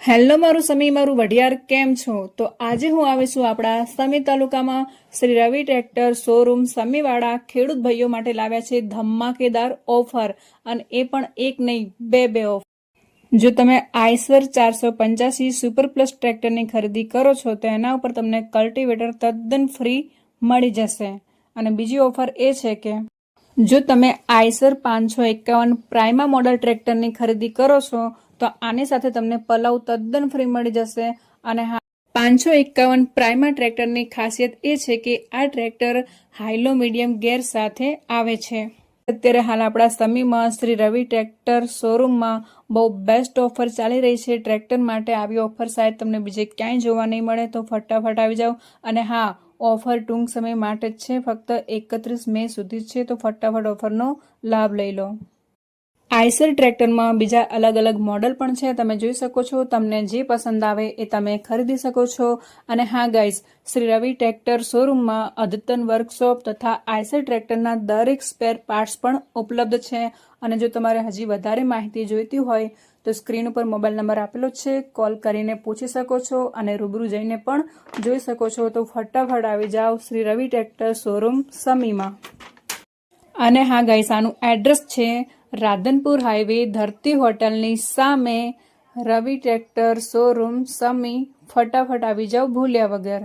Hello મારું સમી મારું વઢિયાર કેમ છો? તો આજે હું આવીશું આપણા સમી તાલુકામાં શ્રી રવિ ટ્રેક્ટર શોરૂમ સમીવાળા ખેડૂત ભાઈઓ માટે લાવ્યા છે ધમાકેદાર ઓફર, અને એ પણ એક નહીં બે ઓફર. જો તમે આઈસર 485 સુપર પ્લસ ટ્રેક્ટરની ખરીદી કરો છો તો એના ઉપર તમને કલ્ટિવેટર તદ્દન ફ્રી મળી જશે. અને બીજી ઓફર એ છે કે જો તમે આઈસર 551 પ્રાઇમા મોડલ ટ્રેક્ટરની ખરીદી કરો છો તો આની સાથે તમને પલાવ તદ્દન ફ્રી મળી જશે. અને હા, 551 પ્રાઇમા ટ્રેક્ટરની ખાસિયત એ છે કે આ ટ્રેક્ટર હાઈલો મીડિયમ ગેર સાથે આવે છે. અત્યારે હાલ આપણા સમીમાં શ્રી રવિ ટ્રેક્ટર શોરૂમમાં બહુ બેસ્ટ ઓફર ચાલી રહી છે. ટ્રેક્ટર માટે આવી ઓફર શાયદ તમને બીજે ક્યાંય જોવા નહીં મળે, તો ફટાફટ આવી જાઓ. અને હા, ઓફર ટૂંક સમય માટે જ છે, ફક્ત 31 મે સુધી જ છે, તો ફટાફટ ઓફરનો લાભ લઈ લો. આઈસર ટ્રેક્ટરમાં બીજા અલગ અલગ મોડલ પણ છે, તમે જોઈ શકો છો. તમને જે પસંદ આવે એ તમે ખરીદી શકો છો. અને હા ગાઈઝ, શ્રી રવિ ટ્રેક્ટર શોરૂમમાં અદ્યતન વર્કશોપ તથા આઈસર ટ્રેક્ટરના દરેક સ્પેર પાર્ટ્સ પણ ઉપલબ્ધ છે. અને જો તમારે હજી વધારે માહિતી જોઈતી હોય તો સ્ક્રીન ઉપર મોબાઈલ નંબર આપેલો છે, કોલ કરીને પૂછી શકો છો અને રૂબરૂ જઈને પણ જોઈ શકો છો. તો ફટાફટ આવી જાઓ શ્રી રવિ ટ્રેક્ટર શોરૂમ સમીમાં. અને હા ગાઈસ, આનું એડ્રેસ છે રાધનપુર હાઈવે ધરતી હોટલની સામે, રવિ ટ્રેક્ટર શોરૂમ સમી. ફટાફટ આવી જાઓ ભૂલ્યા વગર.